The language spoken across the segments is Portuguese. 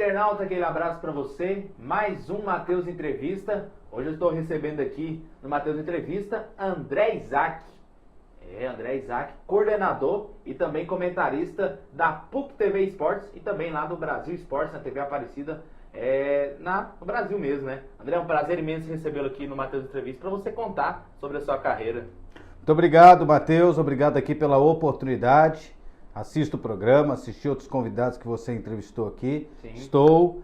internauta, aquele abraço para você. Mais um Matheus Entrevista. Hoje eu estou recebendo aqui no Matheus Entrevista André Isaac. André Isaac, coordenador e também comentarista da PUC TV Esportes e também lá do Brasil Esportes, na TV Aparecida, no Brasil mesmo, né? André, é um prazer imenso recebê-lo aqui no Matheus Entrevista para você contar sobre a sua carreira. Muito obrigado, Matheus. Obrigado aqui pela oportunidade. Assisto o programa, assisti outros convidados que você entrevistou aqui. Sim. Estou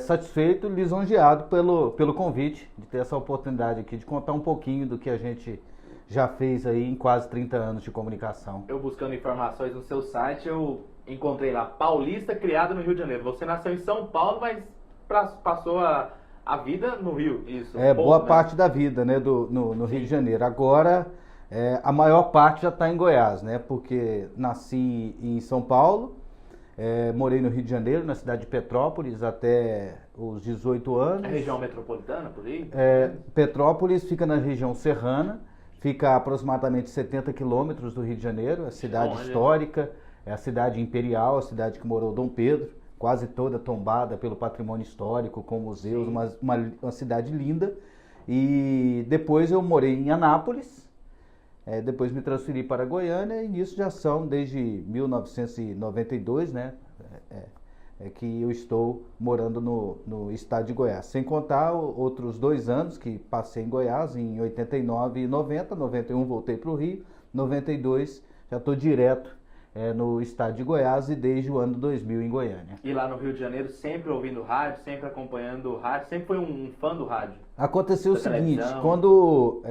satisfeito e lisonjeado pelo convite de ter essa oportunidade aqui de contar um pouquinho do que a gente já fez aí em quase 30 anos de comunicação. Eu buscando informações no seu site, eu encontrei lá, paulista criado no Rio de Janeiro. Você nasceu em São Paulo, mas passou a vida no Rio. Isso. Boa parte da vida, né, no Rio de Janeiro. Agora, a maior parte já está em Goiás, né, porque nasci em São Paulo, morei no Rio de Janeiro, na cidade de Petrópolis, até os 18 anos. É região metropolitana, por aí? Petrópolis fica na região serrana, fica a aproximadamente 70 quilômetros do Rio de Janeiro, é a cidade histórica, é a cidade imperial, a cidade que morou Dom Pedro, quase toda tombada pelo patrimônio histórico, com museus, uma cidade linda. E depois eu morei em Anápolis, depois me transferi para Goiânia, e nisso já são desde 1992, né? Que eu estou morando no estado de Goiás. Sem contar outros 2 anos que passei em Goiás, em 89 e 90, 91 voltei para o Rio, 92 já estou direto no estado de Goiás e desde o ano 2000 em Goiânia. E lá no Rio de Janeiro, sempre ouvindo rádio, sempre acompanhando o rádio, sempre foi um fã do rádio? Aconteceu o seguinte, quando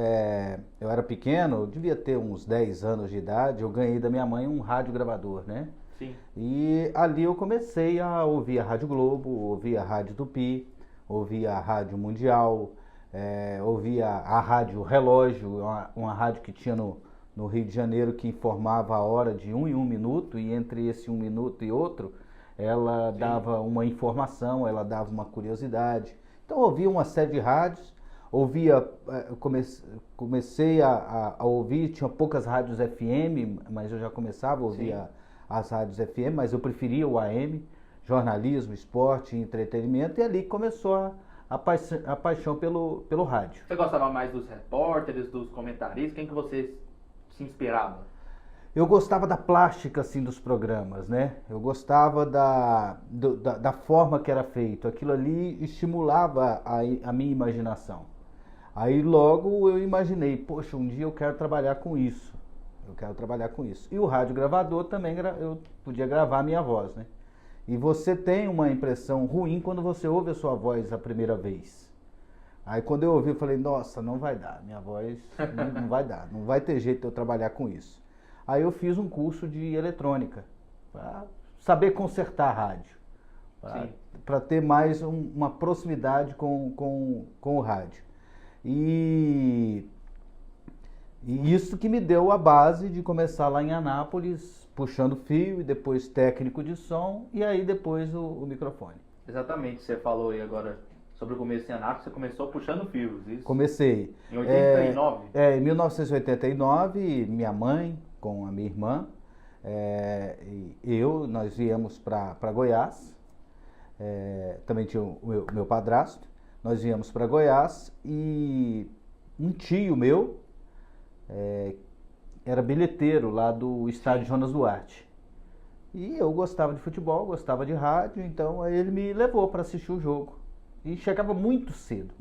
eu era pequeno, eu devia ter uns 10 anos de idade, eu ganhei da minha mãe um rádio gravador, né? Sim. E ali eu comecei a ouvir a Rádio Globo, ouvir a Rádio Tupi, ouvir a Rádio Mundial, ouvir a Rádio Relógio, uma rádio que tinha no Rio de Janeiro que informava a hora de 1 em 1 minuto, e entre esse 1 minuto e outro, ela dava uma informação, ela dava uma curiosidade. Então eu ouvia uma série de rádios, comecei a ouvir, tinha poucas rádios FM, mas eu já começava a ouvir as rádios FM, mas eu preferia o AM, jornalismo, esporte, entretenimento, e ali começou a paixão pelo rádio. Você gostava mais dos repórteres, dos comentaristas? Quem que você se inspirava? Eu gostava da plástica, assim, dos programas, né? Eu gostava da forma que era feito. Aquilo ali estimulava a minha imaginação. Aí logo eu imaginei, poxa, um dia eu quero trabalhar com isso. E o rádio gravador também, eu podia gravar a minha voz, né? E você tem uma impressão ruim quando você ouve a sua voz a primeira vez. Aí quando eu ouvi, eu falei, nossa, não vai dar, minha voz não vai dar, não vai ter jeito de eu trabalhar com isso. Aí eu fiz um curso de eletrônica, para saber consertar a rádio, para ter mais uma proximidade com o rádio. E isso que me deu a base de começar lá em Anápolis, puxando fio, e depois técnico de som, e aí depois o microfone. Exatamente, você falou aí agora sobre o começo em Anápolis, você começou puxando fios, isso? Comecei. Em 89? Em 1989, minha mãe, com a minha irmã, nós viemos para Goiás, também tinha o meu padrasto, nós viemos para Goiás, e um tio meu era bilheteiro lá do estádio Jonas Duarte. E eu gostava de futebol, gostava de rádio, então aí ele me levou para assistir o jogo. E chegava muito cedo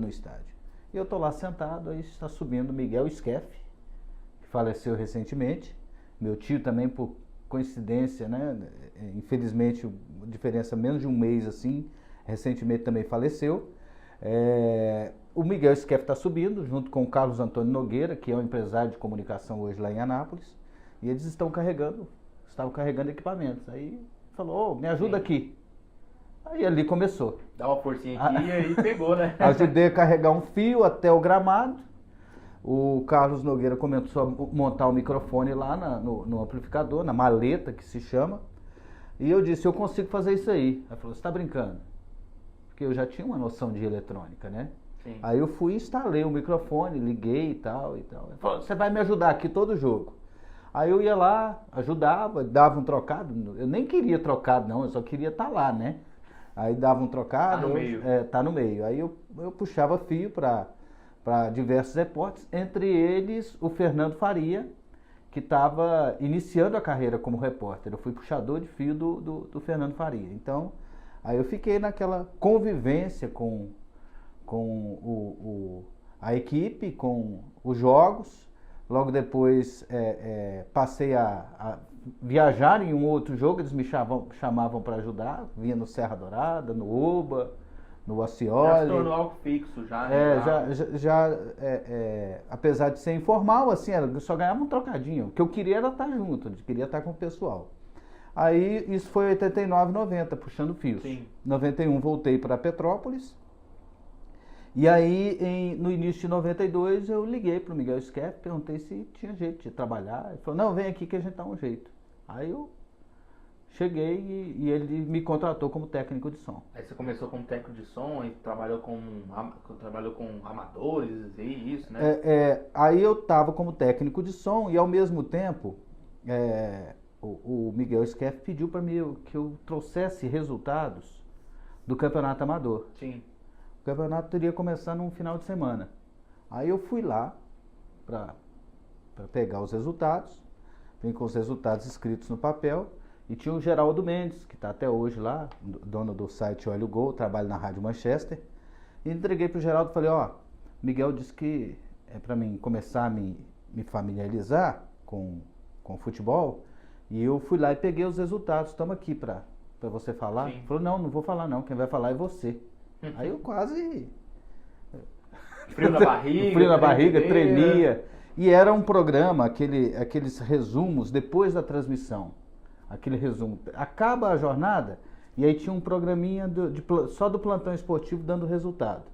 no estádio. E eu tô lá sentado, aí está subindo Miguel Skeff, que faleceu recentemente. Meu tio também, por coincidência, né? Infelizmente, diferença menos de um mês assim, recentemente também faleceu. O Miguel Skeff está subindo, junto com o Carlos Antônio Nogueira, que é um empresário de comunicação hoje lá em Anápolis, e eles estavam carregando equipamentos. Aí falou, me ajuda aqui. Aí ali começou. Dá uma forcinha aqui e aí pegou, né? Ajudei a carregar um fio até o gramado. O Carlos Nogueira começou a montar o microfone lá no amplificador, na maleta que se chama. E eu disse, eu consigo fazer isso aí. Ele falou, você está brincando? Porque eu já tinha uma noção de eletrônica, né? Sim. Aí eu fui e instalei o microfone, liguei e tal e tal. Ele falou, você vai me ajudar aqui todo jogo. Aí eu ia lá, ajudava, dava um trocado. Eu nem queria trocado não, eu só queria estar lá, né? Aí dava um trocado. Tá no meio. Tá no meio. Aí eu puxava fio para diversos repórteres, entre eles o Fernando Faria, que estava iniciando a carreira como repórter. Eu fui puxador de fio do Fernando Faria. Então, aí eu fiquei naquela convivência com a equipe, com os jogos. Logo depois passei a viajar em um outro jogo, eles me chamavam para ajudar, vinha no Serra Dourada, no Oba, no Osceoli. Já se tornou algo fixo, já, né? Apesar de ser informal, assim, eu só ganhava um trocadinho. O que eu queria era estar junto, eu queria estar com o pessoal. Aí isso foi 89, 90, puxando fios. Sim. 91 voltei para Petrópolis. E aí, no início de 92, eu liguei para o Miguel Schiaff, perguntei se tinha jeito de trabalhar. Ele falou, não, vem aqui que a gente dá um jeito. Aí eu cheguei e ele me contratou como técnico de som. Aí você começou como técnico de som e trabalhou com amadores e isso, né? Aí eu estava como técnico de som e ao mesmo tempo o Miguel Schiaff pediu para mim que eu trouxesse resultados do campeonato amador. Sim. O campeonato teria começar num final de semana. Aí eu fui lá para pegar os resultados, vim com os resultados escritos no papel, e tinha o Geraldo Mendes, que está até hoje lá, dono do site Olha o Gol, trabalha na Rádio Manchester, e entreguei para o Geraldo e falei, Miguel disse que é para mim começar a me familiarizar com o futebol, e eu fui lá e peguei os resultados, estamos aqui para você falar. Ele falou, não vou falar não, quem vai falar é você. Aí eu quase... Frio na barriga. Frio na barriga, tremia. E era um programa, aqueles resumos depois da transmissão. Aquele resumo. Acaba a jornada e aí tinha um programinha só do plantão esportivo dando resultado.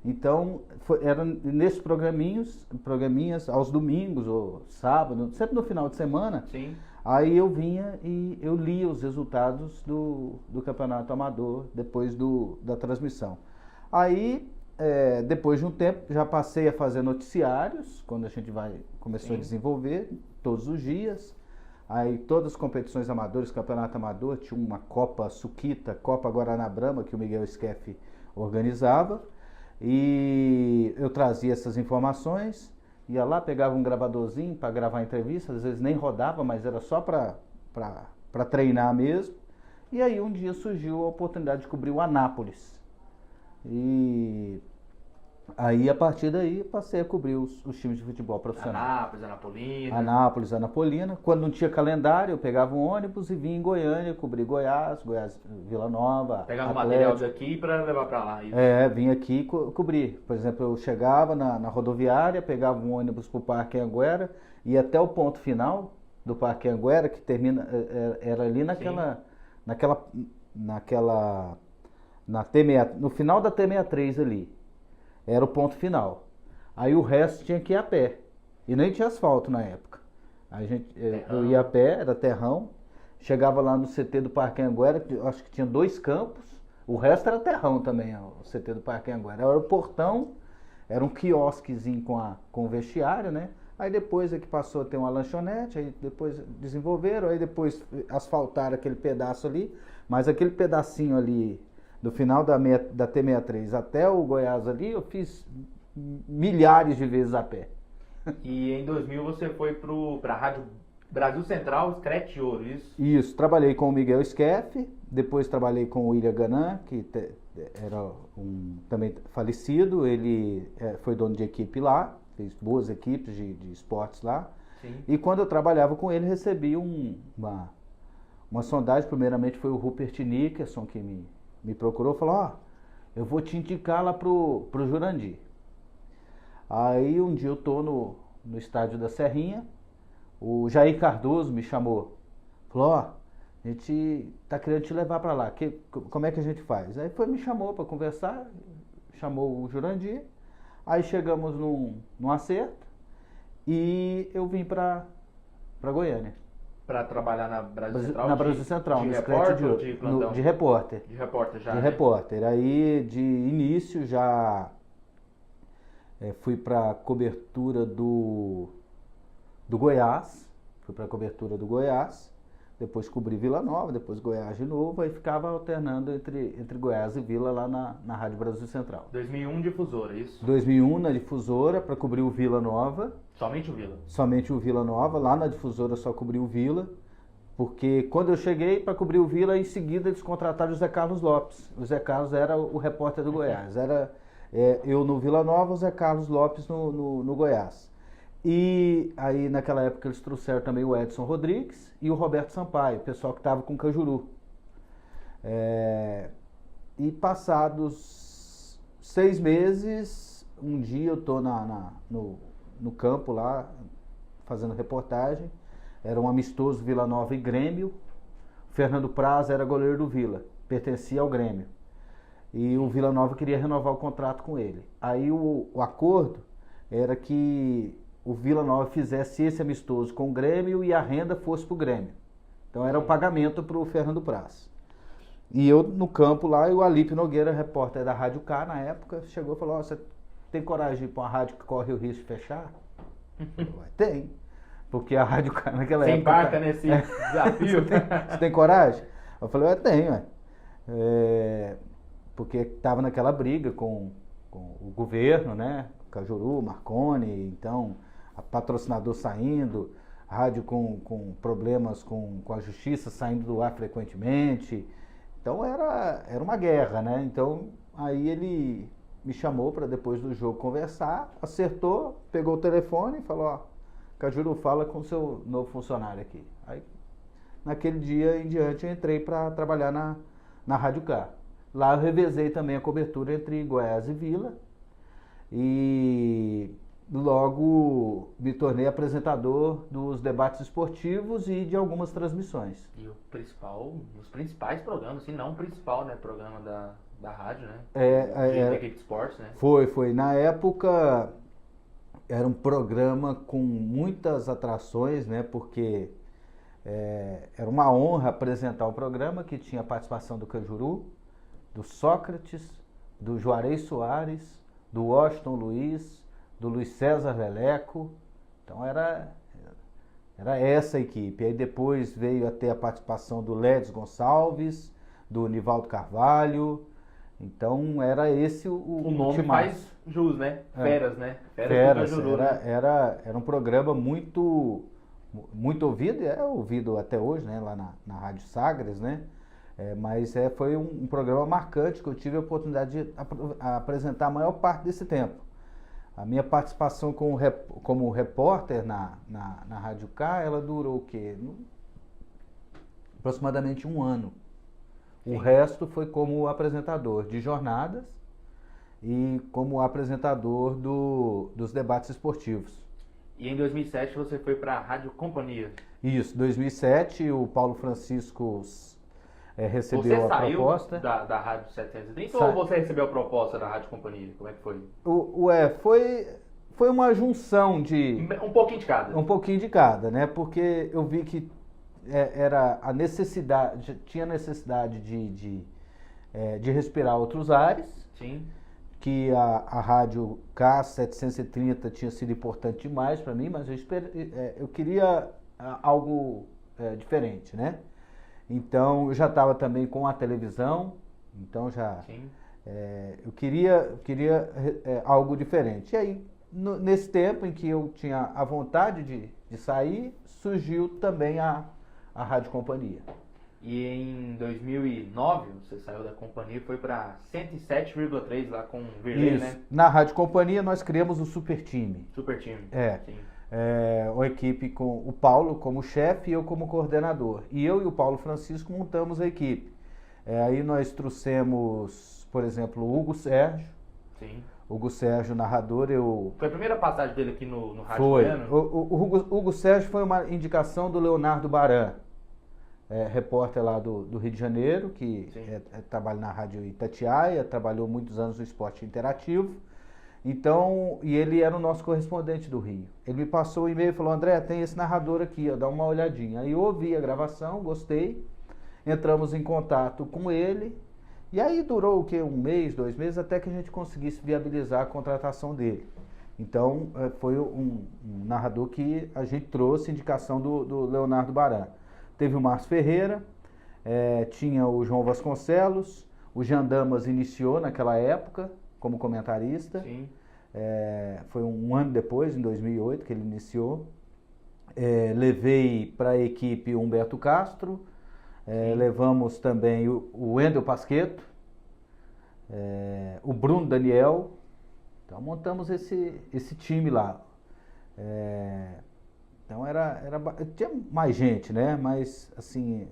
Então, eram nesses programinhas aos domingos ou sábado, sempre no final de semana. Sim. Aí eu vinha e eu lia os resultados do campeonato amador depois da transmissão. Aí, depois de um tempo, já passei a fazer noticiários, quando a gente começou Sim. a desenvolver, todos os dias. Aí todas as competições amadoras, campeonato amador, tinha uma Copa Suquita, Copa Guaraná Brahma, que o Miguel Schiaff organizava. E eu trazia essas informações, ia lá, pegava um gravadorzinho para gravar entrevista, às vezes nem rodava, mas era só para treinar mesmo. E aí um dia surgiu a oportunidade de cobrir o Anápolis. E aí a partir daí passei a cobrir os times de futebol profissional. Anápolis, Anapolina. Anápolis, Anapolina. Quando não tinha calendário, eu pegava um ônibus e vinha em Goiânia, cobrir Goiás, Vila Nova. Pegava o Atlético. material daqui para levar para lá. Isso. Vinha aqui cobrir. Por exemplo, eu chegava na rodoviária, pegava um ônibus para o Parque Anhanguera, ia até o ponto final do Parque Anhanguera, que termina, era ali no final da T63 ali. Era o ponto final. Aí o resto tinha que ir a pé. E nem tinha asfalto na época. Eu ia a pé, era terrão. Chegava lá no CT do Parque Anhanguera, acho que tinha 2 campos. O resto era terrão também, o CT do Parque Anhanguera. Era o portão, era um quiosquezinho com o vestiário, né? Aí depois é que passou a ter uma lanchonete, aí depois desenvolveram, aí depois asfaltaram aquele pedaço ali. Mas aquele pedacinho ali, do final da T63 até o Goiás ali, eu fiz milhares de vezes a pé. E em 2000 você foi para a Rádio Brasil Central, Screte de Ouro, isso? Isso, trabalhei com o Miguel Schiaff, depois trabalhei com o William Ganan, que era também falecido, ele foi dono de equipe lá, fez boas equipes de esportes lá. Sim. E quando eu trabalhava com ele, recebi uma sondagem, primeiramente foi o Rupert Nickerson que me procurou, falou, eu vou te indicar lá pro Jurandir. Aí um dia eu tô no estádio da Serrinha, o Jair Cardoso me chamou, falou, a gente tá querendo te levar para lá, como é que a gente faz? Aí me chamou para conversar, chamou o Jurandir, aí chegamos num acerto e eu vim para Goiânia. Para trabalhar na Brasil Central? Na Brasil Central, no repórter ou de plantão? De repórter. De repórter já, De né? repórter. Aí, de início, já fui para cobertura do Goiás. Fui para cobertura do Goiás. depois cobri Vila Nova, depois Goiás de novo, aí ficava alternando entre Goiás e Vila lá na Rádio Brasil Central. 2001 difusora, isso? 2001 na difusora para cobrir o Vila Nova. Somente o Vila? Somente o Vila Nova, lá na difusora só cobri o Vila, porque quando eu cheguei para cobrir o Vila, em seguida eles contrataram o Zé Carlos Lopes. O Zé Carlos era o repórter do Goiás, era eu no Vila Nova, o Zé Carlos Lopes no Goiás. E aí naquela época eles trouxeram também o Edson Rodrigues e o Roberto Sampaio, o pessoal que estava com o Cajuru. E passados 6 meses, um dia eu estou no campo lá, fazendo reportagem, era um amistoso Vila Nova e Grêmio, o Fernando Praz era goleiro do Vila, pertencia ao Grêmio, e o Vila Nova queria renovar o contrato com ele. Aí o acordo era que o Vila Nova fizesse esse amistoso com o Grêmio e a renda fosse para o Grêmio. Então era o pagamento para o Fernando Praz. E eu no campo lá, e o Alípio Nogueira, repórter da Rádio K na época, chegou e falou: você tem coragem de ir para uma rádio que corre o risco de fechar? Eu falei: tem. Porque a Rádio K naquela época... Você embarca nesse desafio? Você tem coragem? Eu falei: tenho. Porque estava naquela briga com o governo, né? Cajuru, Marconi, então, a patrocinador saindo, a rádio com problemas com a justiça, saindo do ar frequentemente. Então era uma guerra, né? Então aí ele me chamou para depois do jogo conversar, acertou, pegou o telefone e falou: ó, Cajuru, fala com o seu novo funcionário aqui. Aí naquele dia em diante eu entrei para trabalhar na Rádio K. Lá eu revezei também a cobertura entre Goiás e Vila e logo me tornei apresentador dos debates esportivos e de algumas transmissões. E os principais programas, se não o principal, né, programa da rádio, né? Da equipe de esportes, né? Foi. Na época era um programa com muitas atrações, né? Porque era uma honra apresentar um programa que tinha a participação do Cajuru, do Sócrates, do Juarez Soares, do Washington Luiz, do Luiz César Leleco. Então era essa a equipe. Aí depois veio a ter a participação do Ledes Gonçalves, do Nivaldo Carvalho. Então era esse o nome time faz jus, né? Feras, né? Feras, era um programa muito ouvido, é ouvido até hoje, né? Lá na Rádio Sagres, né? Mas foi um programa marcante que eu tive a oportunidade de apresentar a maior parte desse tempo. A minha participação como repórter na Rádio K, ela durou o quê? Aproximadamente 1 ano. Sim. O resto foi como apresentador de jornadas e como apresentador dos debates esportivos. E em 2007 você foi para a Rádio Companhia. Isso, 2007 o Paulo Francisco recebeu a proposta. Você saiu da Rádio 730 ou você recebeu a proposta da Rádio Companhia? Como é que foi? Foi uma junção de... Um pouquinho de cada. Um pouquinho de cada, né? Porque eu vi que era a necessidade, tinha necessidade de respirar outros ares. Sim. Que a Rádio K730 tinha sido importante demais para mim, mas eu queria algo diferente, né? Então eu já estava também com a televisão, então eu queria algo diferente. E aí, nesse tempo em que eu tinha a vontade de sair, surgiu também a Rádio Companhia. E em 2009 você saiu da companhia e foi para 107,3 lá com o Virley, né? Na Rádio Companhia nós criamos o Super Time. Super Time. Sim. Uma equipe com o Paulo como chefe e eu como coordenador. E eu e o Paulo Francisco montamos a equipe. Aí nós trouxemos, por exemplo, o Hugo Sérgio. Sim. Hugo Sérgio, narrador. Foi a primeira passagem dele aqui no Rádio Foi. Goiano? O Hugo Sérgio foi uma indicação do Leonardo Baran, repórter lá do Rio de Janeiro, que trabalha na Rádio Itatiaia, trabalhou muitos anos no esporte interativo. Então, e ele era o nosso correspondente do Rio. Ele me passou o e-mail e falou: André, tem esse narrador aqui, ó, dá uma olhadinha. Aí eu ouvi a gravação, gostei, entramos em contato com ele, e aí durou o quê? 1 mês, 2 meses, até que a gente conseguisse viabilizar a contratação dele. Então, foi um narrador que a gente trouxe, indicação do Leonardo Baran. teve o Márcio Ferreira, tinha o João Vasconcelos, o Jean Damas iniciou naquela época como comentarista. Sim. Foi um ano depois, em 2008, que ele iniciou. Levei para a equipe o Humberto Castro, levamos também o Wendel Pasquetto, o Bruno Daniel. Então montamos esse time lá. Então tinha mais gente, né? Mas assim,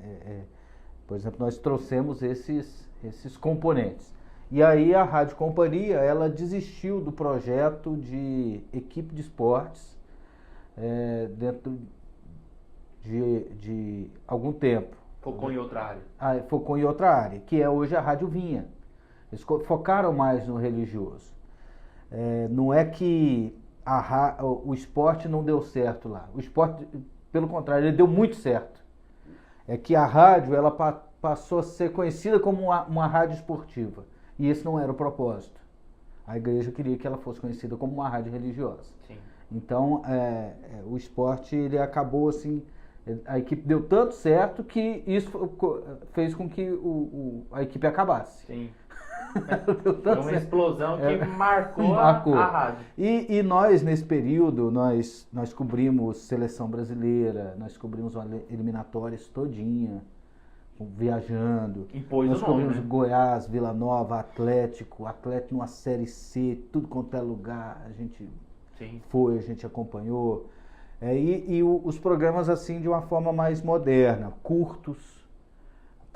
por exemplo, nós trouxemos esses componentes. E aí a Rádio Companhia, ela desistiu do projeto de equipe de esportes dentro de algum tempo. Focou em outra área. Focou em outra área, que é hoje a Rádio Vinha. Eles focaram mais no religioso. Não é que o esporte não deu certo lá. O esporte, pelo contrário, ele deu muito certo. É que a rádio, ela passou a ser conhecida como uma rádio esportiva. E esse não era o propósito. A igreja queria que ela fosse conhecida como uma rádio religiosa. Sim. Então, o esporte, ele acabou assim, a equipe deu tanto certo que isso fez com que a equipe acabasse. Sim. Foi uma explosão que marcou. A rádio. E nós, nesse período, nós cobrimos Seleção Brasileira, nós cobrimos eliminatórias todinha, viajando. Impôs nós o nome, cobrimos né? Goiás, Vila Nova, Atlético numa Série C, tudo quanto é lugar, a gente Sim. foi, a gente acompanhou. Os programas assim de uma forma mais moderna, curtos,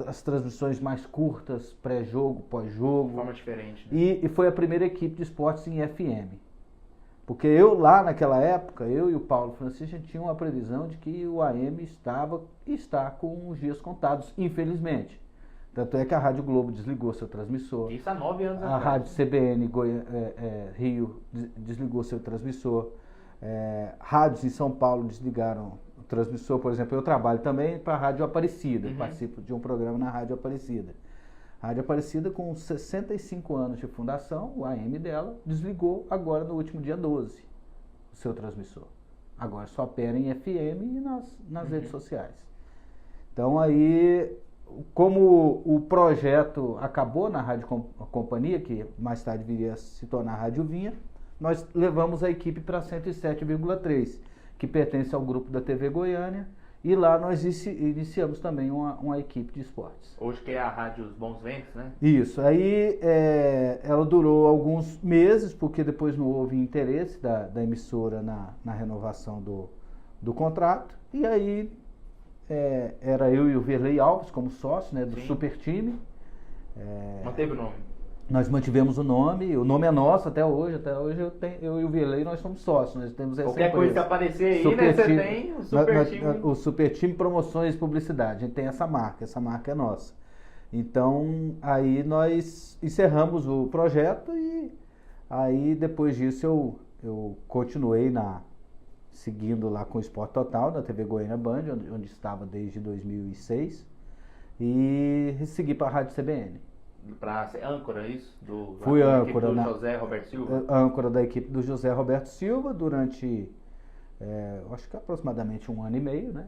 as transmissões mais curtas, pré-jogo, pós-jogo. De forma diferente. Né? E foi a primeira equipe de esportes em FM. Porque eu lá naquela época, eu e o Paulo Francisco, a gente tinha uma previsão de que o AM está com os dias contados, infelizmente. Tanto é que a Rádio Globo desligou seu transmissor. Isso há 9 anos A atrás. Rádio CBN Rio desligou seu transmissor. Rádios em São Paulo desligaram o transmissor. Por exemplo, eu trabalho também para a Rádio Aparecida. Participo de um programa na Rádio Aparecida. A Rádio Aparecida, com 65 anos de fundação, o AM dela desligou agora no último dia 12 o seu transmissor. Agora só opera em FM e nas redes sociais. Então aí, como o projeto acabou na Rádio Companhia, que mais tarde viria a se tornar a Rádio Vinha, nós levamos a equipe para 107,3, que pertence ao grupo da TV Goiânia, e lá nós iniciamos também uma equipe de esportes. Hoje que é a Rádio Os Bons Ventos, né? Isso, aí ela durou alguns meses, porque depois não houve interesse da emissora na renovação do contrato, e aí era eu e o Verley Alves como sócio, né, do Sim. Super Time. Manteve o nome? Nós mantivemos o nome é nosso até hoje eu e o Verley, nós somos sócios, nós temos essa Qualquer coisa que aparecer aí, Super né, você Time, tem o Super Time. O Super Time Promoções e Publicidade, a gente tem essa marca é nossa. Então, aí nós encerramos o projeto e aí depois disso eu continuei seguindo lá com o Esporte Total, na TV Goiânia Band, onde estava desde 2006, e segui para a Rádio CBN. Para ser âncora, isso? Fui âncora do José Roberto Silva? Âncora da equipe do José Roberto Silva durante, acho que aproximadamente 1 ano e meio, né?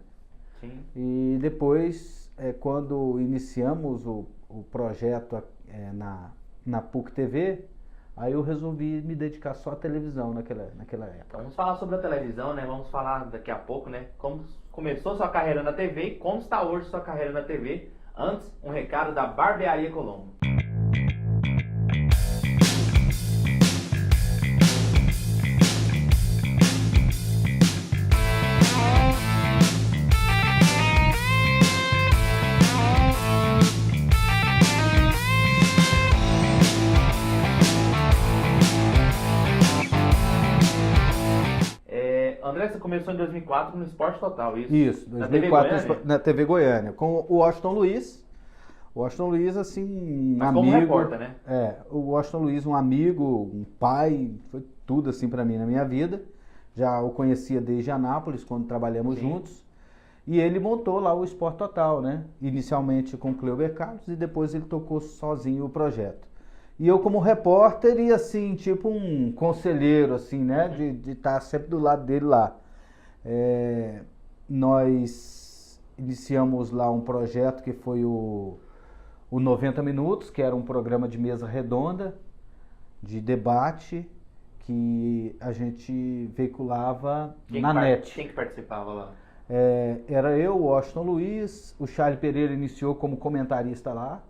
Sim. E depois, quando iniciamos o projeto na PUC TV, aí eu resolvi me dedicar só à televisão naquela época. Então vamos falar sobre a televisão, né? Vamos falar daqui a pouco, né? Como começou sua carreira na TV e como está hoje sua carreira na TV. Antes, um recado da Barbearia Colombo. André, você começou em 2004 no Esporte Total, isso? Isso, 2004 na TV Goiânia, com o Washington Luiz. O Washington Luiz, assim, mas amigo. como repórter, né? O Washington Luiz, um amigo, um pai, foi tudo assim para mim na minha vida. Já o conhecia desde Anápolis, quando trabalhamos juntos. E ele montou lá o Esporte Total, né? Inicialmente com o Cleuber Carlos e depois ele tocou sozinho o projeto. E eu como repórter e assim, tipo um conselheiro, assim, né? De estar sempre do lado dele lá. Nós iniciamos lá um projeto que foi o 90 Minutos, que era um programa de mesa redonda, de debate, que a gente veiculava na net. Quem que participava lá? Era eu, o Washington Luiz, o Charlie Pereira iniciou como comentarista lá.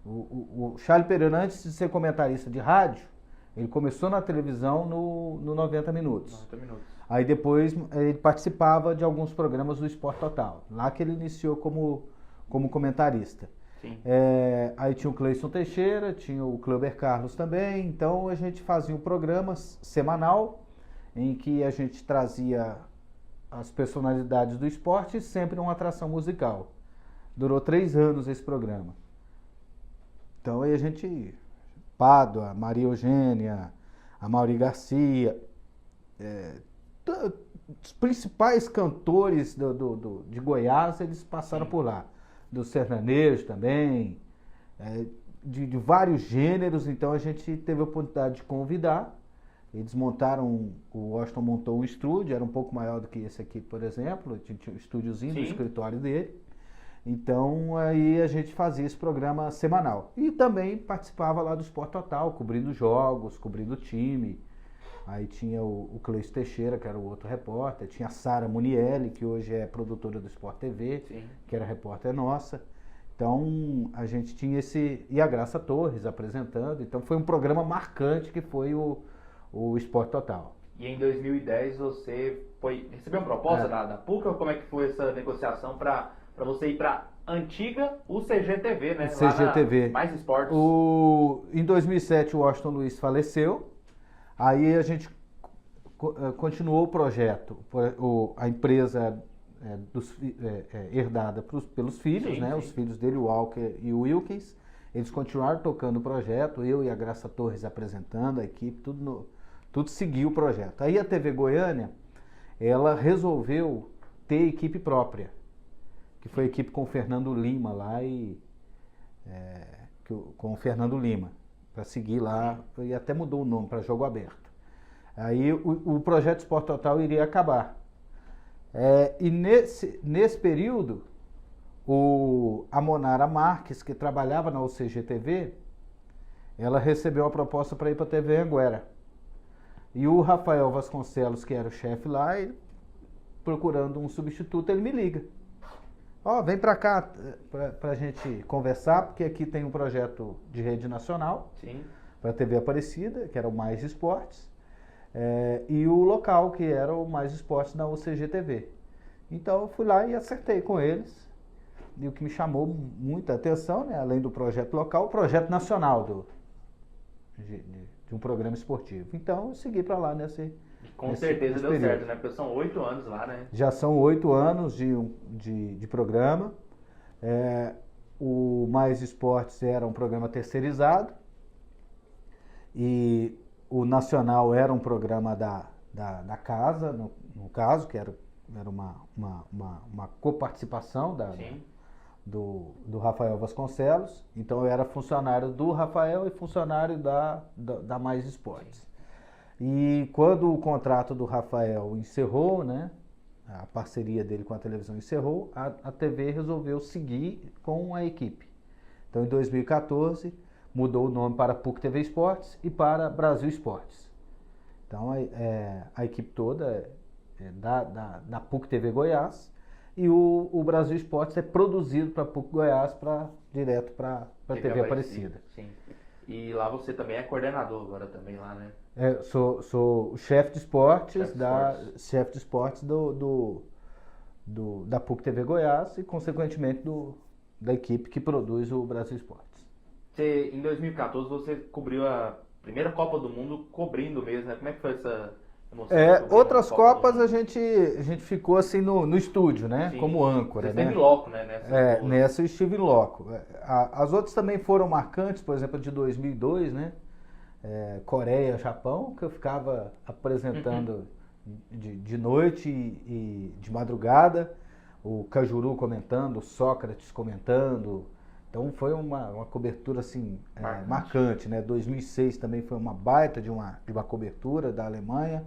O Charlie Pereira, antes de ser comentarista de rádio, ele começou na televisão no 90 Minutos. 90 minutos. Aí depois ele participava de alguns programas do Esporte Total. Lá que ele iniciou como comentarista. Sim. Aí tinha o Cleison Teixeira, tinha o Cleuber Carlos também. Então a gente fazia um programa semanal em que a gente trazia as personalidades do esporte e sempre uma atração musical. Durou 3 anos esse programa. Então aí a gente... Pádua, Maria Eugênia, a Mauri Garcia, os principais cantores de Goiás, eles passaram por lá. Do sertanejo também, de vários gêneros, então a gente teve a oportunidade de convidar. Eles montaram, o Washington montou um estúdio, era um pouco maior do que esse aqui, por exemplo, tinha um estúdiozinho do escritório dele. Então aí a gente fazia esse programa semanal. E também participava lá do Esporte Total, cobrindo jogos, cobrindo o time. Aí tinha o Cleison Teixeira, que era o outro repórter, tinha a Sara Munielli, que hoje é produtora do Sport TV, que era repórter nossa. Então a gente tinha e a Graça Torres apresentando. Então foi um programa marcante que foi o Esporte Total. E em 2010 você recebeu uma proposta da PUC, ou como é que foi essa negociação para você ir para antiga UCG-TV, né? CGTV. Mais Esportes. Em 2007 o Washington Luiz faleceu, aí a gente continuou o projeto, a empresa herdada pelos filhos, sim, né? Sim. Os filhos dele, o Walker e o Wilkins, eles continuaram tocando o projeto, eu e a Graça Torres apresentando, a equipe, tudo seguiu o projeto. Aí a TV Goiânia, ela resolveu ter equipe própria, que foi a equipe com o Fernando Lima lá com o Fernando Lima, para seguir lá, e até mudou o nome para Jogo Aberto. Aí o projeto Esporte Total iria acabar. E nesse período, a Monara Marques, que trabalhava na UCG-TV, ela recebeu uma proposta para ir para a TV Anguera. E o Rafael Vasconcelos, que era o chefe lá, procurando um substituto, ele me liga. Vem para cá para a gente conversar, porque aqui tem um projeto de rede nacional para a TV Aparecida, que era o Mais Esportes, e o local, que era o Mais Esportes na UCG-TV. Então eu fui lá e acertei com eles. E o que me chamou muita atenção, né, além do projeto local, o projeto nacional de um programa esportivo. Então eu segui para lá nesse certeza deu período. Certo, né? Porque são 8 anos lá, né? Já são 8 anos de programa. O Mais Esportes era um programa terceirizado e o Nacional era um programa da casa, no caso, que era uma coparticipação do Rafael Vasconcelos. Então eu era funcionário do Rafael e funcionário da Mais Esportes. E quando o contrato do Rafael encerrou, né, a parceria dele com a televisão encerrou, a TV resolveu seguir com a equipe. Então em 2014 mudou o nome para PUC TV Esportes e para Brasil Esportes. Então a equipe toda da PUC TV Goiás, e o Brasil Esportes é produzido para PUC Goiás direto para a TV Aparecida. Sim. E lá você também é coordenador agora também lá, né? Sou o chefe de esportes, da PUC TV Goiás e, consequentemente, da equipe que produz o Brasil Esportes. Em 2014 você cobriu a primeira Copa do Mundo, cobrindo mesmo, né? Como é que foi essa emoção? Outras Copas a gente ficou assim no estúdio, né? Sim. Como âncora, Você esteve loco, né? Nessa eu estive loco. As outras também foram marcantes, por exemplo, de 2002, né? Coreia, Japão, que eu ficava apresentando de noite e de madrugada, o Cajuru comentando, o Sócrates comentando. Então foi uma cobertura assim marcante, né? 2006 também foi uma baita de uma cobertura da Alemanha,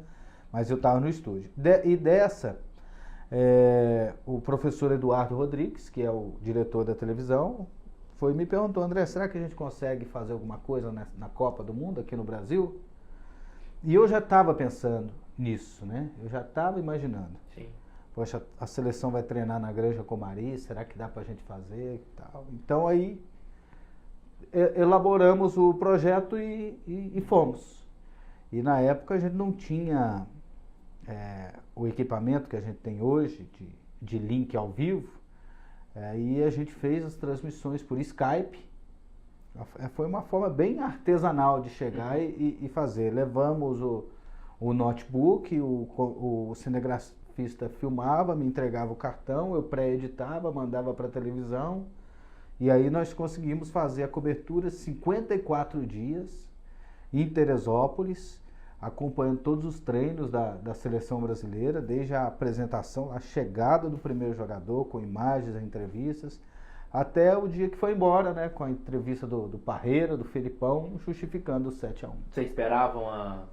mas eu estava no estúdio. E dessa O professor Eduardo Rodrigues, que é o diretor da televisão, foi e me perguntou: André, será que a gente consegue fazer alguma coisa na Copa do Mundo aqui no Brasil? E eu já estava pensando nisso, né? Eu já estava imaginando. Sim. Poxa, a seleção vai treinar na Granja Comari, será que dá pra gente fazer e tal? Então aí elaboramos o projeto e fomos. E na época a gente não tinha o equipamento que a gente tem hoje, de link ao vivo, e a gente fez as transmissões por Skype. Foi uma forma bem artesanal de chegar e fazer. Levamos o notebook, o cinegrafista filmava, me entregava o cartão, eu pré-editava, mandava para a televisão, e aí nós conseguimos fazer a cobertura 54 dias em Teresópolis, acompanhando todos os treinos da seleção brasileira, desde a apresentação, a chegada do primeiro jogador, com imagens, entrevistas, até o dia que foi embora, né, com a entrevista do Parreira, do Felipão, justificando o 7-1. Você esperava uma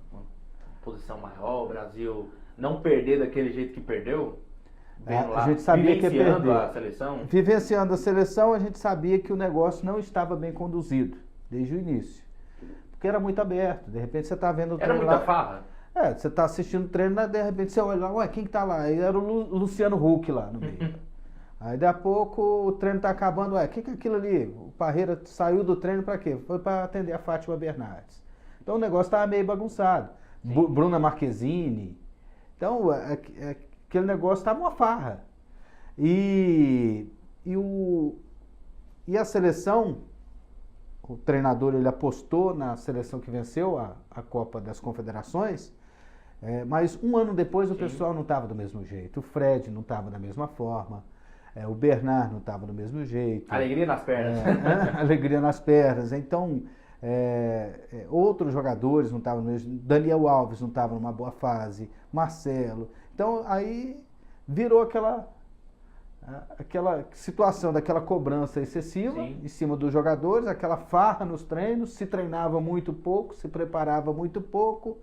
posição maior, o Brasil não perder daquele jeito que perdeu? A gente sabia que ia perder. A seleção? Vivenciando a seleção, a gente sabia que o negócio não estava bem conduzido, desde o início. Porque era muito aberto, de repente você está vendo o treino. Era muita farra? Você está assistindo o treino, de repente você olha lá, ué, quem que tá lá? Aí era o Luciano Huck lá no meio. Aí daqui a pouco o treino tá acabando, ué, o que é aquilo ali? O Parreira saiu do treino para quê? Foi para atender a Fátima Bernardes. Então o negócio estava meio bagunçado. Bruna Marquezine. Então aquele negócio estava uma farra. E a seleção, o treinador ele apostou na seleção que venceu a Copa das Confederações, mas um ano depois o pessoal não estava do mesmo jeito. O Fred não estava da mesma forma. O Bernard não estava do mesmo jeito. Alegria nas pernas. Alegria nas pernas. Então, outros jogadores não estavam no mesmo. Daniel Alves não estava numa boa fase. Marcelo. Então, aí virou aquela situação daquela cobrança excessiva em cima dos jogadores, aquela farra nos treinos, se treinava muito pouco, se preparava muito pouco,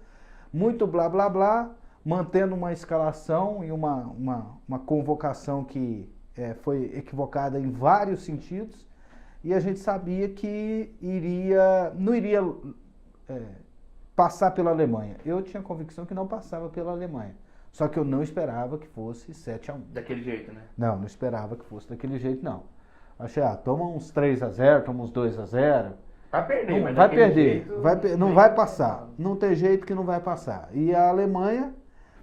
muito blá blá blá, mantendo uma escalação e uma convocação que foi equivocada em vários sentidos, e a gente sabia que não iria passar pela Alemanha. Eu tinha convicção que não passava pela Alemanha, só que eu não esperava que fosse 7-1. Daquele jeito, né? Não esperava que fosse daquele jeito, não. Achei, toma uns 3-0, toma uns 2-0. Vai perder, mas vai perder, jeito, não vai passar. Não tem jeito que não vai passar. E a Alemanha,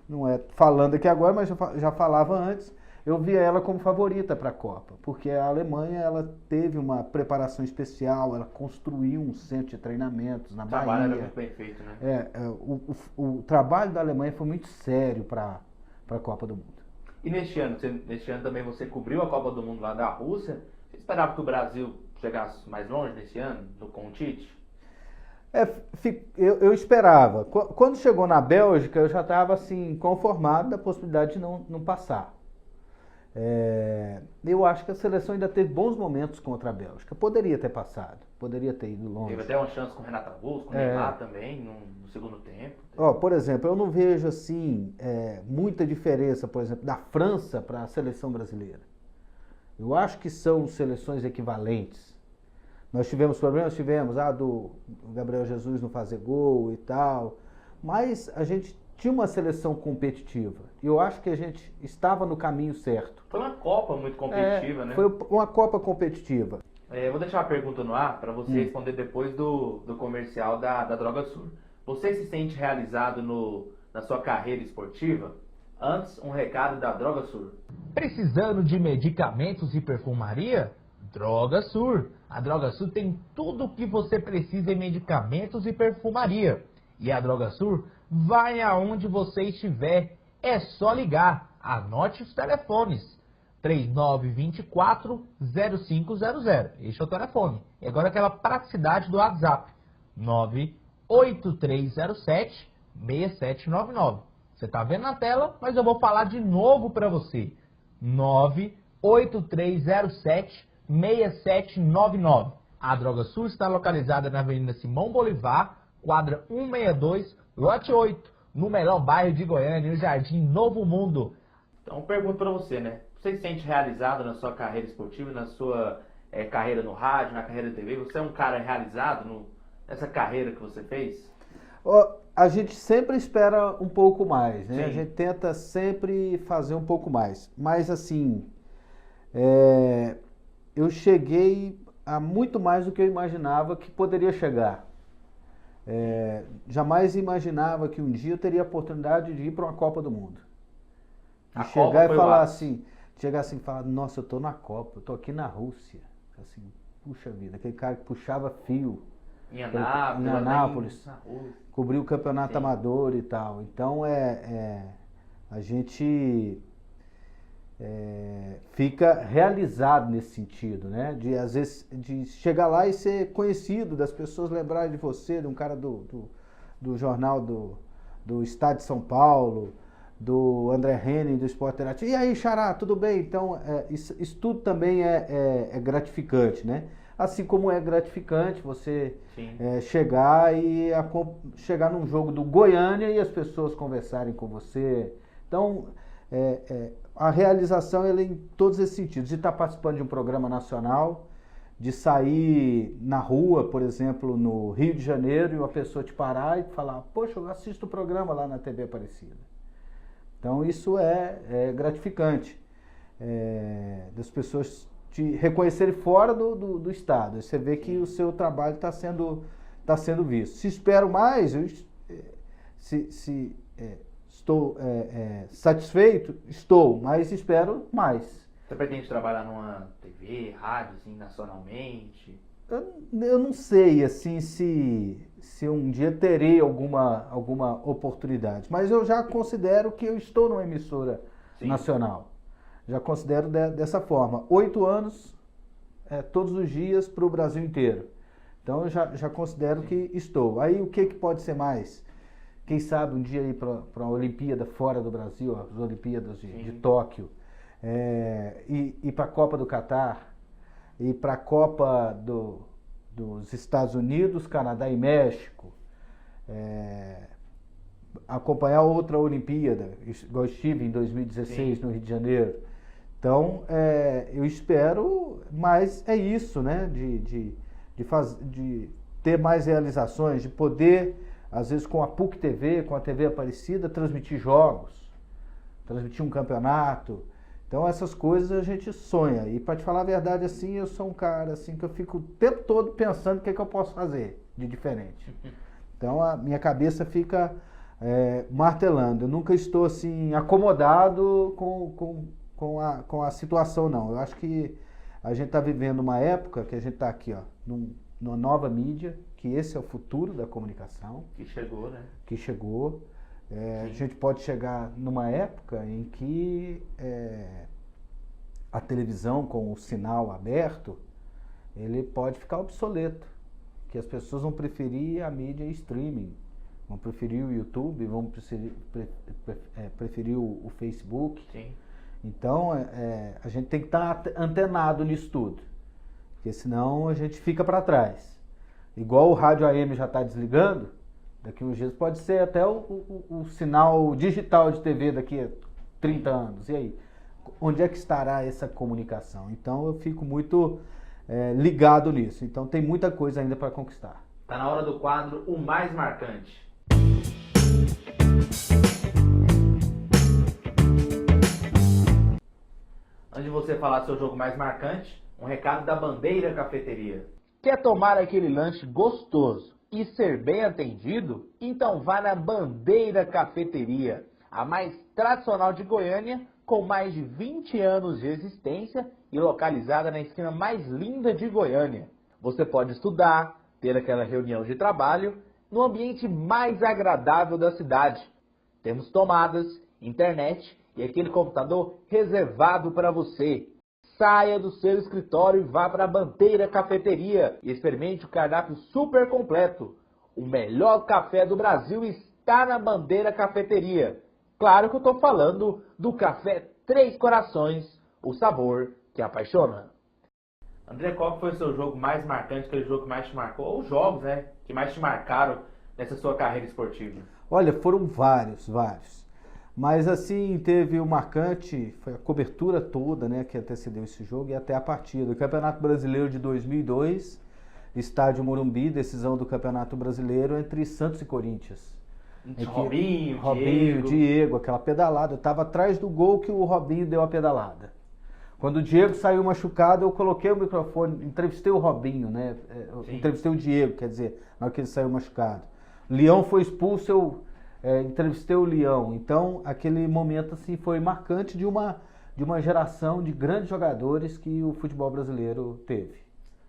não é falando aqui agora, mas já falava antes, eu via ela como favorita para a Copa, porque a Alemanha ela teve uma preparação especial, ela construiu um centro de treinamentos na Bahia. O trabalho era muito bem feito, né? O trabalho da Alemanha foi muito sério para a Copa do Mundo. E neste ano também você cobriu a Copa do Mundo lá da Rússia. Você esperava que o Brasil chegasse mais longe nesse ano, com o Tite? Eu esperava. Quando chegou na Bélgica, eu já estava assim, conformado da possibilidade de não passar. Eu acho que a seleção ainda teve bons momentos contra a Bélgica. Poderia ter passado, poderia ter ido longe. Teve até uma chance com o Renato Augusto, com o Neymar também, no segundo tempo. Por exemplo, eu não vejo assim muita diferença, por exemplo, da França para a seleção brasileira. Eu acho que são seleções equivalentes. Nós tivemos problemas, do Gabriel Jesus não fazer gol e tal, mas a gente tinha uma seleção competitiva. E eu acho que a gente estava no caminho certo. Foi uma Copa muito competitiva, né? Foi uma Copa competitiva. Vou deixar uma pergunta no ar para você responder depois do comercial da Droga Sur. Você se sente realizado na sua carreira esportiva? Antes, um recado da Droga Sur. Precisando de medicamentos e perfumaria? Droga Sur. A Droga Sur tem tudo o que você precisa em medicamentos e perfumaria. E a Droga Sur vai aonde você estiver. É só ligar. Anote os telefones. 3924-0500. Este é o telefone. E agora aquela praticidade do WhatsApp. 98307-6799. Você está vendo na tela, mas eu vou falar de novo para você. 98307-6799. A Droga Sur está localizada na Avenida Simão Bolivar, quadra 162, lote 8, no melhor bairro de Goiânia, no Jardim Novo Mundo. Então, eu pergunto para você, né? Você se sente realizado na sua carreira esportiva, na sua carreira no rádio, na carreira de TV? Você é um cara realizado nessa carreira que você fez? A gente sempre espera um pouco mais, né? Sim. A gente tenta sempre fazer um pouco mais. Mas, assim, eu cheguei a muito mais do que eu imaginava que poderia chegar. Jamais imaginava que um dia eu teria a oportunidade de ir para uma Copa do Mundo. A De Copa chegar e foi falar lá. assim, chegar assim e falar, nossa, eu tô na Copa, eu tô aqui na Rússia. Assim, puxa vida, aquele cara que puxava fio, Em Anápolis. Na Rússia. cobriu o campeonato Sim. amador e tal. Então a gente fica realizado nesse sentido, né? De às vezes de chegar lá e ser conhecido, das pessoas lembrarem de você, de um cara do jornal do Estado de São Paulo, do André Henning, do Esporte Interativo. E aí, Xará, tudo bem? Então, isso tudo também é gratificante, né? Assim como é gratificante você Sim. chegar chegar num jogo do Goiânia e as pessoas conversarem com você. Então, a realização ela é em todos esses sentidos. De estar participando de um programa nacional, de sair na rua, por exemplo, no Rio de Janeiro, e uma pessoa te parar e falar, poxa, eu assisto o programa lá na TV Aparecida. Então isso é gratificante, das pessoas te reconhecerem fora do estado. Você vê que o seu trabalho está sendo visto. Se espero mais, estou satisfeito, estou, mas espero mais. Você pretende trabalhar numa TV, rádio, assim, nacionalmente? Eu não sei assim se um dia terei alguma oportunidade, mas eu já considero que eu estou numa emissora Sim. nacional. Já considero dessa forma. 8 anos, todos os dias para o Brasil inteiro. Então eu já considero que estou. Aí o que pode ser mais? Quem sabe um dia ir para a Olimpíada fora do Brasil, as Olimpíadas de Tóquio, ir para a Copa do Catar, ir para a Copa dos Estados Unidos, Canadá e México, acompanhar outra Olimpíada, igual estive em 2016 Sim. no Rio de Janeiro. Então, eu espero, mas é isso, né? De ter mais realizações, de poder, às vezes com a PUC TV, com a TV Aparecida, transmitir jogos, transmitir um campeonato. Então essas coisas a gente sonha. E para te falar a verdade, assim, eu sou um cara assim que eu fico o tempo todo pensando o que eu posso fazer de diferente. Então a minha cabeça fica martelando. Eu nunca estou assim acomodado com a situação, não. Eu acho que a gente está vivendo uma época que a gente está aqui, ó, numa nova mídia, que esse é o futuro da comunicação. Que chegou, né? Que chegou. A gente pode chegar numa época em que a televisão com o sinal aberto, ele pode ficar obsoleto, que as pessoas vão preferir a mídia streaming, vão preferir o YouTube, vão preferir o Facebook. Sim. Então a gente tem que estar antenado nisso tudo, porque senão a gente fica para trás. Igual o rádio AM já está desligando, daqui a uns dias pode ser até o sinal digital de TV daqui a 30 anos. E aí? Onde é que estará essa comunicação? Então eu fico muito ligado nisso. Então tem muita coisa ainda para conquistar. Tá na hora do quadro O Mais Marcante. Antes de você falar do seu jogo mais marcante, um recado da Bandeira Cafeteria. Quer tomar aquele lanche gostoso e ser bem atendido? Então vá na Bandeira Cafeteria, a mais tradicional de Goiânia, com mais de 20 anos de existência e localizada na esquina mais linda de Goiânia. Você pode estudar, ter aquela reunião de trabalho no ambiente mais agradável da cidade. Temos tomadas, internet e aquele computador reservado para você. Saia do seu escritório e vá para a Bandeira Cafeteria e experimente o cardápio super completo. O melhor café do Brasil está na Bandeira Cafeteria. Claro que eu estou falando do café Três Corações, o sabor que apaixona. André, qual foi o seu jogo mais marcante, aquele jogo que mais te marcou? Ou os jogos, né, que mais te marcaram nessa sua carreira esportiva? Olha, foram vários. Mas assim, teve o marcante, foi a cobertura toda, né, que antecedeu esse jogo e até a partida. O Campeonato Brasileiro de 2002, estádio Morumbi, decisão do Campeonato Brasileiro entre Santos e Corinthians. Robinho, Diego, aquela pedalada. Eu estava atrás do gol que o Robinho deu a pedalada. Quando o Diego saiu machucado, eu coloquei o microfone, entrevistei o Robinho, né? Entrevistei o Diego, quer dizer, na hora que ele saiu machucado. Leão foi expulso, eu entrevistei o Leão. Então, aquele momento assim foi marcante de uma geração de grandes jogadores que o futebol brasileiro teve.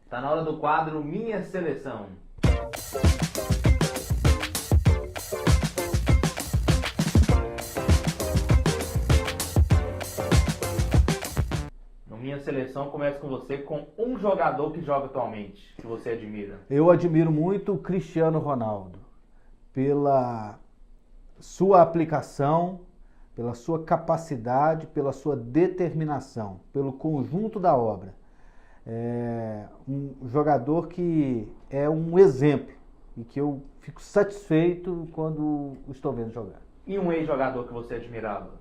Tá na hora do quadro Minha Seleção. Minha Seleção começa com você, com um jogador que joga atualmente, que você admira. Eu admiro muito o Cristiano Ronaldo, pela sua aplicação, pela sua capacidade, pela sua determinação, pelo conjunto da obra. É um jogador que é um exemplo e que eu fico satisfeito quando estou vendo jogar. E um ex-jogador que você admirava?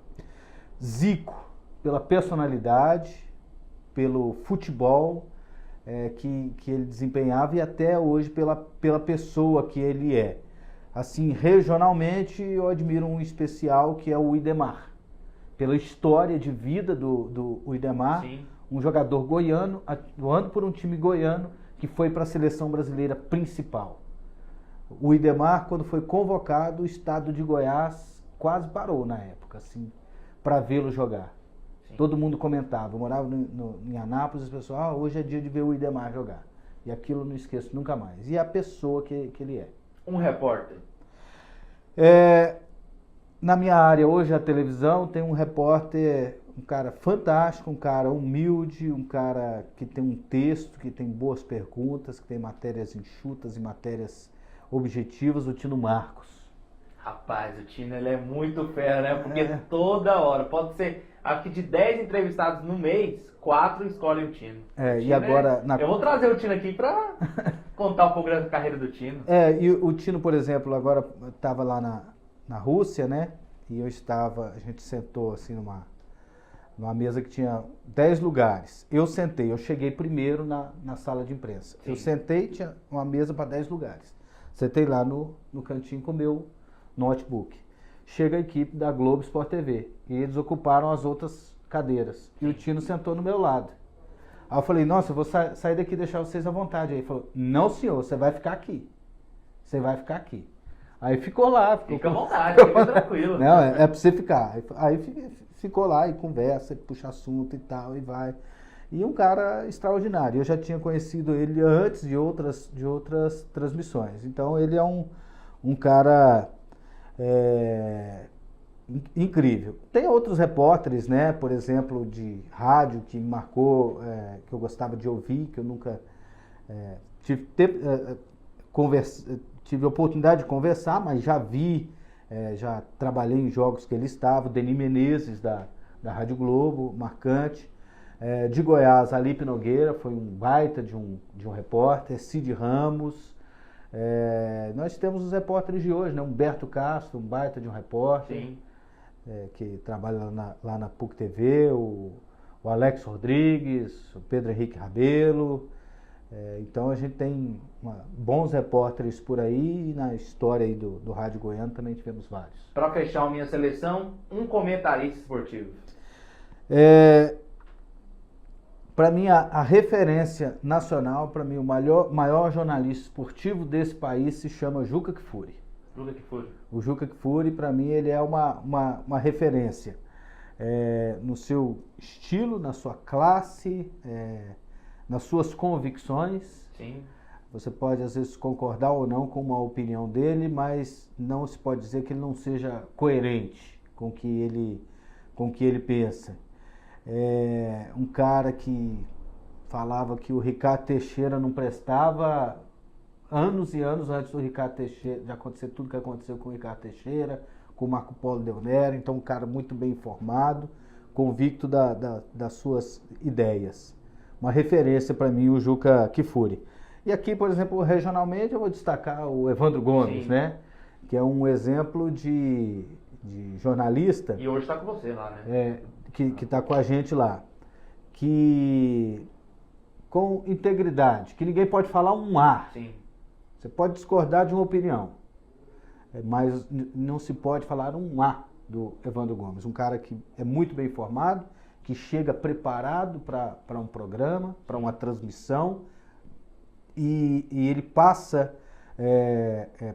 Zico, pela personalidade, pelo futebol que ele desempenhava e até hoje pela pessoa que ele é. Assim, regionalmente, eu admiro um especial que é o Idemar. Pela história de vida do Idemar, Sim. Um jogador goiano, atuando por um time goiano, que foi para a seleção brasileira principal. O Idemar, quando foi convocado, o estado de Goiás quase parou na época, assim, para vê-lo jogar. Sim. Todo mundo comentava, eu morava em Anápolis, as pessoas, hoje é dia de ver o Idemar jogar. E aquilo eu não esqueço nunca mais. E a pessoa que ele é. Um repórter? Na minha área hoje, a televisão, tem um repórter, um cara fantástico, um cara humilde, um cara que tem um texto, que tem boas perguntas, que tem matérias enxutas e matérias objetivas, o Tino Marcos. Rapaz, o Tino ele é muito fera, né? Porque toda hora, pode ser, acho que de 10 entrevistados no mês, 4 escolhem o Tino. E agora... Eu vou trazer o Tino aqui pra contar um pouco da carreira do Tino. E o Tino, por exemplo, agora estava lá na Rússia, né? E a gente sentou assim numa mesa que tinha 10 lugares. Eu cheguei primeiro na sala de imprensa. Sim. Eu sentei, tinha uma mesa para 10 lugares. Sentei lá no cantinho com o meu notebook. Chega a equipe da Globo Sport TV e eles ocuparam as outras cadeiras. E o Tino sentou no meu lado. Aí eu falei, nossa, eu vou sair daqui e deixar vocês à vontade. Aí ele falou, não senhor, você vai ficar aqui. Você vai ficar aqui. Aí ficou lá. Fica à vontade, fica tranquilo. Não, é pra você ficar. Aí ficou lá e conversa, puxa assunto e tal, e vai. E um cara extraordinário. Eu já tinha conhecido ele antes de outras transmissões. Então ele é um cara incrível. Tem outros repórteres, né? Por exemplo, de rádio que me marcou, que eu gostava de ouvir, que eu nunca tive a oportunidade de conversar, mas já vi, já trabalhei em jogos que ele estava. O Denis Menezes, da Rádio Globo, marcante. De Goiás, Alipe Nogueira, foi um baita de um repórter. Cid Ramos. Nós temos os repórteres de hoje, né? Humberto Castro, um baita de um repórter. Sim. Que trabalha lá na PUC TV, o Alex Rodrigues, o Pedro Henrique Rabelo. Então a gente tem bons repórteres por aí, e na história aí do Rádio Goiano também tivemos vários. Para fechar a Minha Seleção, um comentarista esportivo. Para mim, a referência nacional, para mim, o maior jornalista esportivo desse país se chama Juca Kfouri. Juca Kfouri. O Juca Kfouri, para mim, ele é uma referência no seu estilo, na sua classe, nas suas convicções. Sim. Você pode, às vezes, concordar ou não com uma opinião dele, mas não se pode dizer que ele não seja coerente com o que ele pensa. Um cara que falava que o Ricardo Teixeira não prestava anos e anos antes do Ricardo Teixeira, de acontecer tudo que aconteceu com o Ricardo Teixeira, com o Marco Polo Del Nero. Então, um cara muito bem informado, convicto das suas ideias. Uma referência para mim, o Juca Kfouri. E aqui, por exemplo, regionalmente, eu vou destacar o Evandro Gomes, Sim. né? Que é um exemplo de de jornalista, E hoje tá com você lá, né? que está com a gente lá, que com integridade, que ninguém pode falar um A. Sim. Você pode discordar de uma opinião, mas não se pode falar um A do Evandro Gomes. Um cara que é muito bem informado, que chega preparado para um programa, para uma transmissão, e ele passa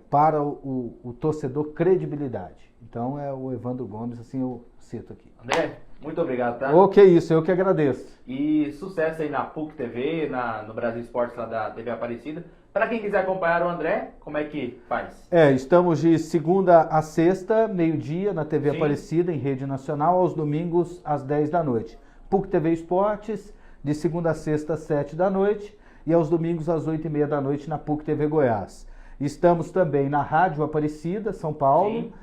para o torcedor credibilidade. Então é o Evandro Gomes, assim eu cito aqui. André, muito obrigado, tá? O que é isso, eu que agradeço. E sucesso aí na PUC TV, no Brasil Esportes lá da TV Aparecida. Para quem quiser acompanhar o André, como é que faz? Estamos de segunda a sexta, meio-dia, na TV Sim. Aparecida, em rede nacional, aos domingos, às 10 da noite. PUC TV Esportes, de segunda a sexta, às 7 da noite, e aos domingos, às 8h30 da noite, na PUC TV Goiás. Estamos também na Rádio Aparecida, São Paulo, Sim.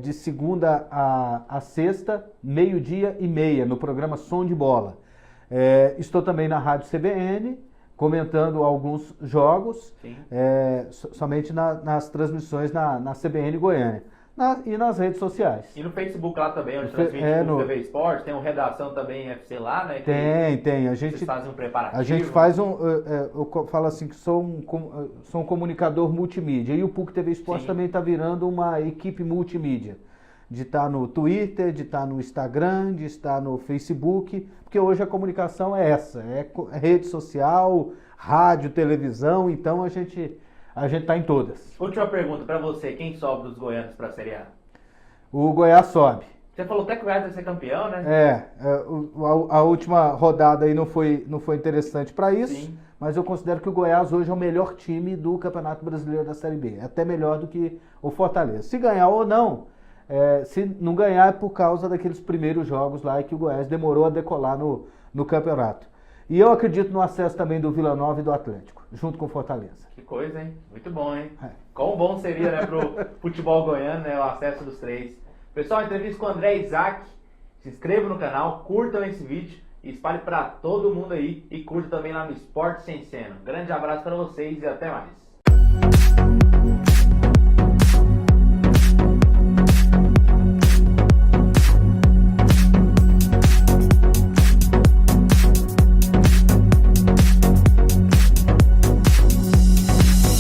de segunda a sexta, meio-dia e meia, no programa Som de Bola. Estou também na Rádio CBN, comentando alguns jogos, somente nas transmissões na CBN Goiânia. E nas redes sociais. E no Facebook lá também, onde transmite o TV Esporte, tem uma redação também FC lá, né? Tem. Vocês fazem um preparativo. A gente faz eu falo assim que sou um comunicador multimídia. E o PUC TV Esporte Sim. também está virando uma equipe multimídia. De estar no Twitter, de estar no Instagram, de estar no Facebook, porque hoje a comunicação é essa, rede social, rádio, televisão, então a gente está em todas. Última pergunta para você, quem sobe dos goianos para a Série A? O Goiás sobe. Você falou até que o Goiás vai ser campeão, né? A última rodada aí não foi interessante para isso, Sim. mas eu considero que o Goiás hoje é o melhor time do Campeonato Brasileiro da Série B, até melhor do que o Fortaleza. Se ganhar ou não, se não ganhar é por causa daqueles primeiros jogos lá que o Goiás demorou a decolar no campeonato. E eu acredito no acesso também do Vila Nova e do Atlético, junto com o Fortaleza. Que coisa, hein? Muito bom, hein? Quão bom seria, né, pro futebol goiano, né, o acesso dos três. Pessoal, entrevista com o André Isaac. Se inscreva no canal, curtam esse vídeo e espalhe para todo mundo aí. E curta também lá no Esporte Sem Cena. Grande abraço para vocês e até mais.